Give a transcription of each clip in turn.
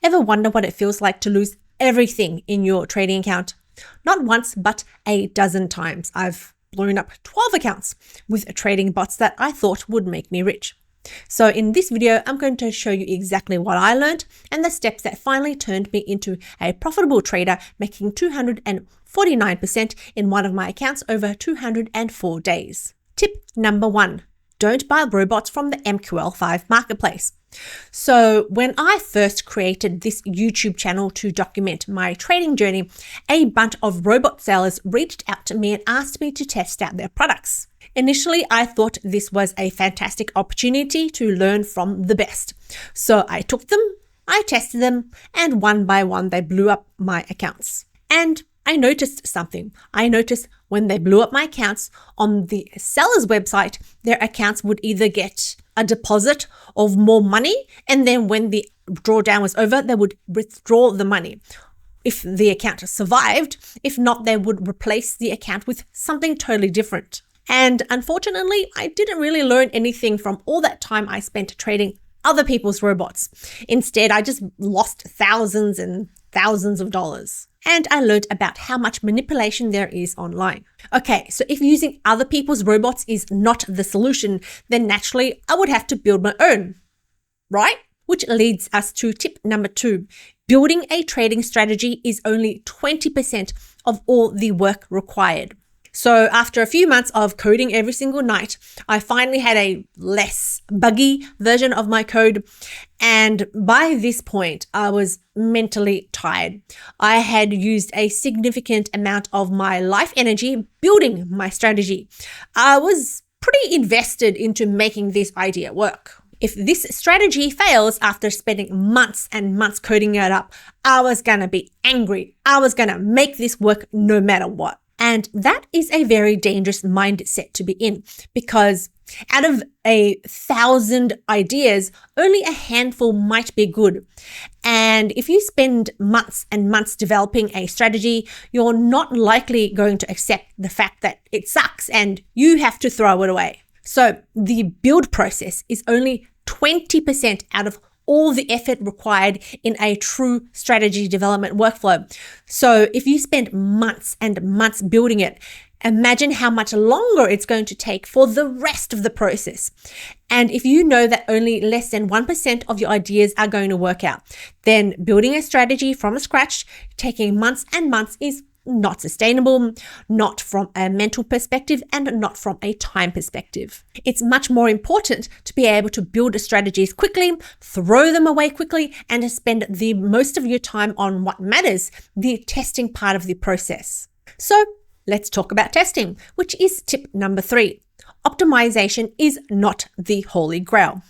Ever wonder what it feels like to lose everything in your trading account? Not once, but a dozen times. I've blown up 12 accounts with trading bots that I thought would make me rich. So in this video, I'm going to show you exactly what I learned and the steps that finally turned me into a profitable trader, making 249% in one of my accounts over 204 days. Tip number 1. Don't buy robots from the MQL5 marketplace. So when I first created this YouTube channel to document my trading journey, a bunch of robot sellers reached out to me and asked me to test out their products. Initially, I thought this was a fantastic opportunity to learn from the best. So I took them, I tested them, and one by one, they blew up my accounts. And I noticed something. I noticed when they blew up my accounts on the seller's website, their accounts would either get a deposit of more money, and then when the drawdown was over, they would withdraw the money if the account survived. If not, they would replace the account with something totally different. And unfortunately, I didn't really learn anything from all that time I spent trading other people's robots. Instead, I just lost thousands and thousands of dollars. And I learned about how much manipulation there is online. Okay, so if using other people's robots is not the solution, then naturally I would have to build my own, right? Which leads us to tip number 2. Building a trading strategy is only 20% of all the work required. So after a few months of coding every single night, I finally had a less buggy version of my code. And by this point, I was mentally tired. I had used a significant amount of my life energy building my strategy. I was pretty invested into making this idea work. If this strategy fails after spending months and months coding it up, I was gonna be angry. I was gonna make this work no matter what. And that is a very dangerous mindset to be in, because out of 1,000 ideas, only a handful might be good. And if you spend months and months developing a strategy, you're not likely going to accept the fact that it sucks and you have to throw it away. So the build process is only 20% out of all the effort required in a true strategy development workflow. So if you spend months and months building it, imagine how much longer it's going to take for the rest of the process. And if you know that only less than 1% of your ideas are going to work out, then building a strategy from scratch, taking months and months is not sustainable, not from a mental perspective and not from a time perspective. It's much more important to be able to build strategies quickly, throw them away quickly, and to spend the most of your time on what matters, the testing part of the process. So let's talk about testing, which is tip number 3. Optimization is not the holy grail.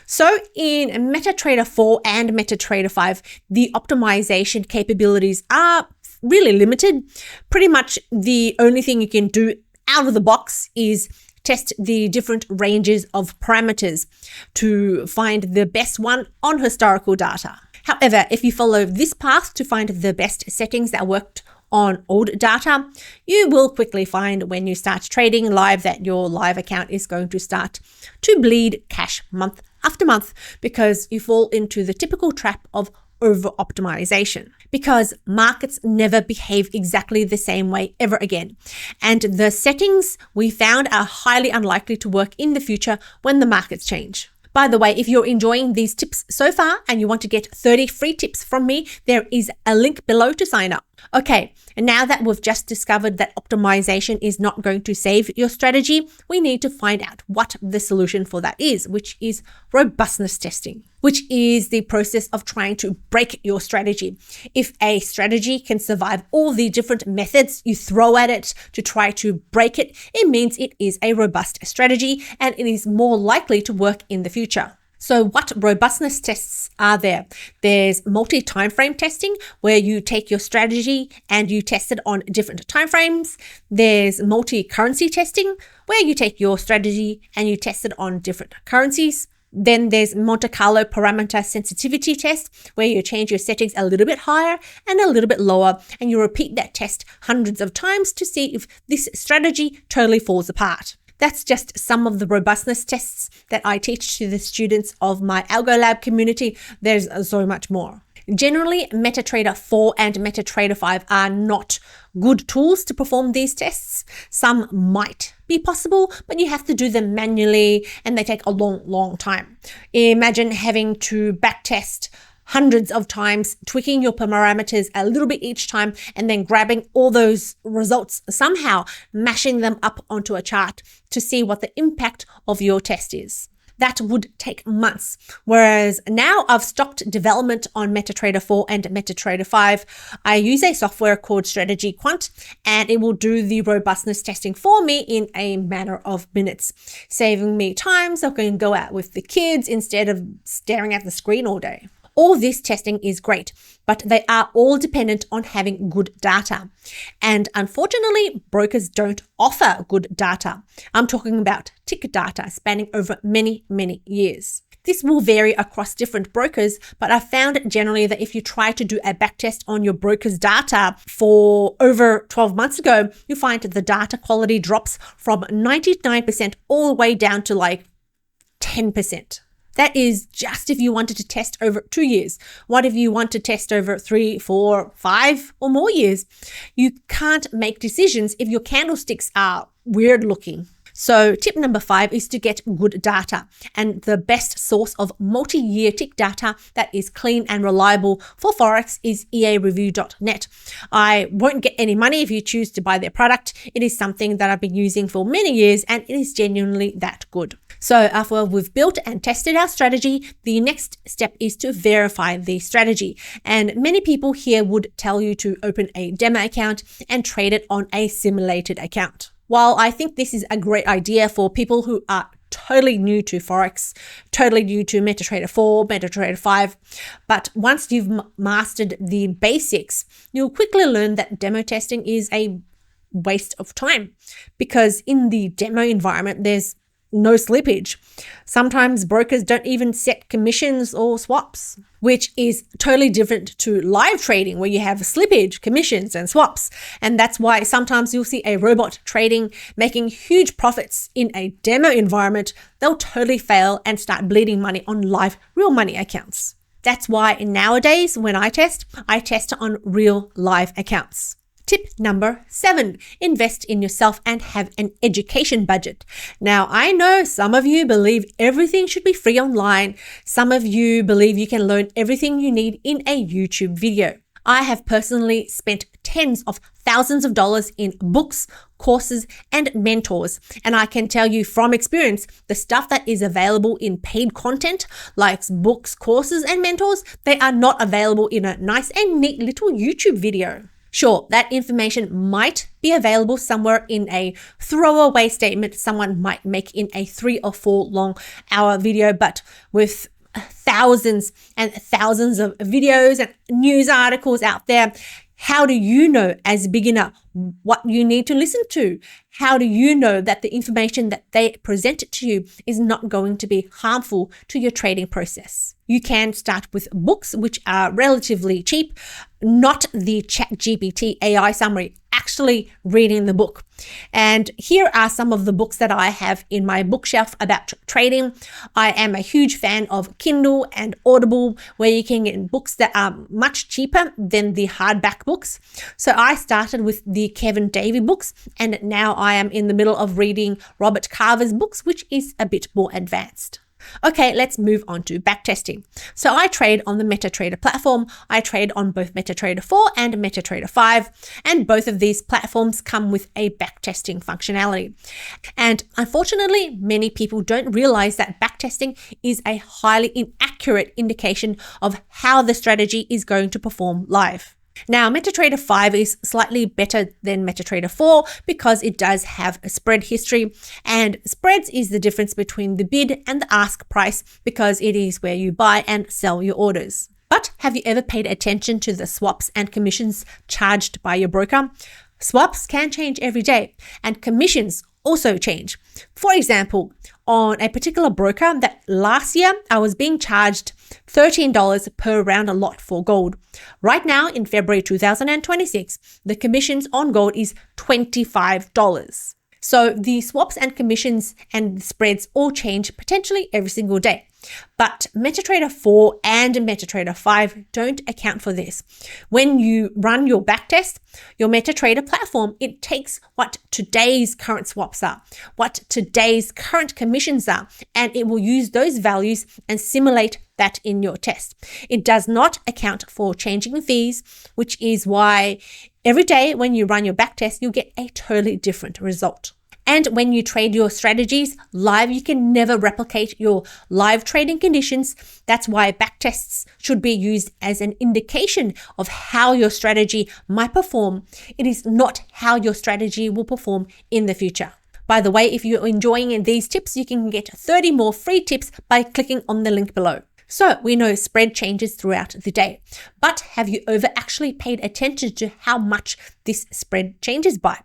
So in MetaTrader 4 and MetaTrader 5, the optimization capabilities are really limited. Pretty much the only thing you can do out of the box is test the different ranges of parameters to find the best one on historical data. However, if you follow this path to find the best settings that worked on old data, you will quickly find when you start trading live that your live account is going to start to bleed cash month after month, because you fall into the typical trap of over-optimization, because markets never behave exactly the same way ever again. And the settings we found are highly unlikely to work in the future when the markets change. By the way, if you're enjoying these tips so far and you want to get 30 free tips from me, there is a link below to sign up. Okay, and now that we've just discovered that optimization is not going to save your strategy, we need to find out what the solution for that is, which is robustness testing, which is the process of trying to break your strategy. If a strategy can survive all the different methods you throw at it to try to break it, it means it is a robust strategy and it is more likely to work in the future. So what robustness tests are there? There's multi-time frame testing, where you take your strategy and you test it on different time frames. There's multi-currency testing, where you take your strategy and you test it on different currencies. Then there's Monte Carlo parameter sensitivity test, where you change your settings a little bit higher and a little bit lower, and you repeat that test hundreds of times to see if this strategy totally falls apart. That's just some of the robustness tests that I teach to the students of my Algo Lab community. There's so much more. Generally, MetaTrader 4 and MetaTrader 5 are not good tools to perform these tests. Some might be possible, but you have to do them manually and they take a long time. Imagine having to backtest hundreds of times, tweaking your parameters a little bit each time, and then grabbing all those results, somehow mashing them up onto a chart to see what the impact of your test is. That would take months. Whereas now I've stopped development on MetaTrader 4 and MetaTrader 5. I use a software called Strategy Quant, and it will do the robustness testing for me in a matter of minutes, saving me time so I can go out with the kids instead of staring at the screen all day. All this testing is great, but they are all dependent on having good data. And unfortunately, brokers don't offer good data. I'm talking about tick data spanning over many years. This will vary across different brokers, but I found generally that if you try to do a backtest on your broker's data for over 12 months ago, you find that the data quality drops from 99% all the way down to like 10%. That is just if you wanted to test over 2 years. What if you want to test over 3, 4, 5 or more years? You can't make decisions if your candlesticks are weird looking. So tip number 5 is to get good data, and the best source of multi-year tick data that is clean and reliable for Forex is eareview.net. I won't get any money if you choose to buy their product. It is something that I've been using for many years and it is genuinely that good. So after we've built and tested our strategy, the next step is to verify the strategy. And many people here would tell you to open a demo account and trade it on a simulated account. While I think this is a great idea for people who are totally new to Forex, totally new to MetaTrader 4, MetaTrader 5, but once you've mastered the basics, you'll quickly learn that demo testing is a waste of time, because in the demo environment, there's no slippage. Sometimes brokers don't even set commissions or swaps, which is totally different to live trading where you have slippage, commissions, and swaps. And that's why sometimes you'll see a robot trading making huge profits in a demo environment. They'll totally fail and start bleeding money on live real money accounts. That's why nowadays when I test on real live accounts. Tip number 7, invest in yourself and have an education budget. Now, I know some of you believe everything should be free online. Some of you believe you can learn everything you need in a YouTube video. I have personally spent tens of thousands of dollars in books, courses, and mentors. And I can tell you from experience, the stuff that is available in paid content, like books, courses, and mentors, they are not available in a nice and neat little YouTube video. Sure, that information might be available somewhere in a throwaway statement someone might make in a 3 or 4 long hour video, but with thousands and thousands of videos and news articles out there, how do you know as a beginner what you need to listen to? How do you know that the information that they present to you is not going to be harmful to your trading process? You can start with books, which are relatively cheap, not the ChatGPT AI summary, actually reading the book. And here are some of the books that I have in my bookshelf about trading. I am a huge fan of Kindle and Audible, where you can get books that are much cheaper than the hardback books. So I started with the Kevin Davey books, and now I am in the middle of reading Robert Carver's books, which is a bit more advanced. Okay, let's move on to backtesting. So I trade on the MetaTrader platform. I trade on both MetaTrader 4 and MetaTrader 5, and both of these platforms come with a backtesting functionality. And unfortunately, many people don't realize that backtesting is a highly inaccurate indication of how the strategy is going to perform live. Now, MetaTrader 5 is slightly better than MetaTrader 4 because it does have a spread history, and spreads is the difference between the bid and the ask price because it is where you buy and sell your orders. But have you ever paid attention to the swaps and commissions charged by your broker? Swaps can change every day, and commissions also change. For example, on a particular broker that last year I was being charged $13 per round a lot for gold. Right now in February 2026, the commissions on gold is $25. So the swaps and commissions and spreads all change potentially every single day. But MetaTrader 4 and MetaTrader 5 don't account for this. When you run your backtest, your MetaTrader platform, it takes what today's current swaps are, what today's current commissions are, and it will use those values and simulate that in your test. It does not account for changing fees, which is why every day when you run your backtest, you'll get a totally different result. And when you trade your strategies live, you can never replicate your live trading conditions. That's why backtests should be used as an indication of how your strategy might perform. It is not how your strategy will perform in the future. By the way, if you're enjoying these tips, you can get 30 more free tips by clicking on the link below. So we know spread changes throughout the day, but have you ever actually paid attention to how much this spread changes by?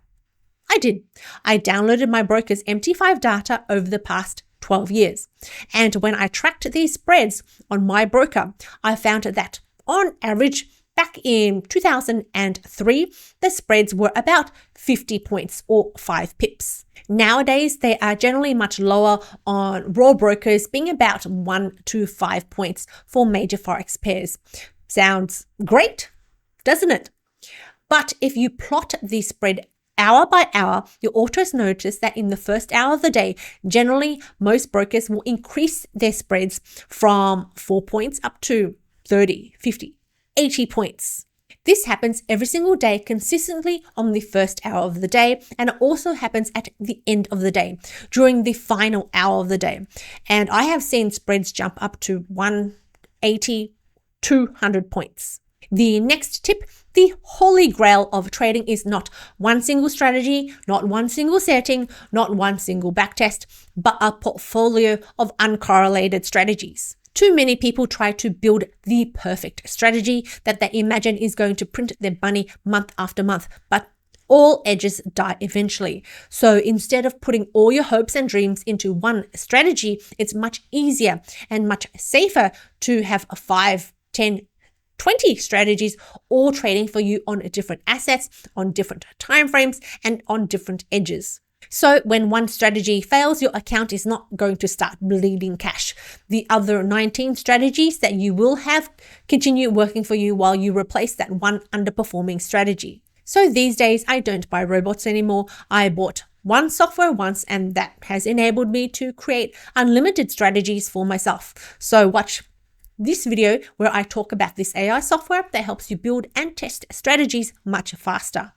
I did. I downloaded my broker's MT5 data over the past 12 years. And when I tracked these spreads on my broker, I found that on average, back in 2003, the spreads were about 50 points or 5 pips. Nowadays, they are generally much lower on raw brokers, being about 1 to 5 points for major Forex pairs. Sounds great, doesn't it? But if you plot the spread hour by hour, you'll also notice that in the first hour of the day, generally most brokers will increase their spreads from 4 points up to 30, 50, 80 points. This happens every single day consistently on the first hour of the day, and it also happens at the end of the day, during the final hour of the day. And I have seen spreads jump up to 180, 200 points. The next tip, the holy grail of trading is not one single strategy, not one single setting, not one single backtest, but a portfolio of uncorrelated strategies. Too many people try to build the perfect strategy that they imagine is going to print their money month after month, but all edges die eventually. So instead of putting all your hopes and dreams into one strategy, it's much easier and much safer to have 5, 10, 20 strategies all trading for you on different assets, on different timeframes, and on different edges. So when one strategy fails, your account is not going to start bleeding cash. The other 19 strategies that you will have continue working for you while you replace that one underperforming strategy. So these days, I don't buy robots anymore. I bought one software once, and that has enabled me to create unlimited strategies for myself. So watch this video where I talk about this AI software that helps you build and test strategies much faster.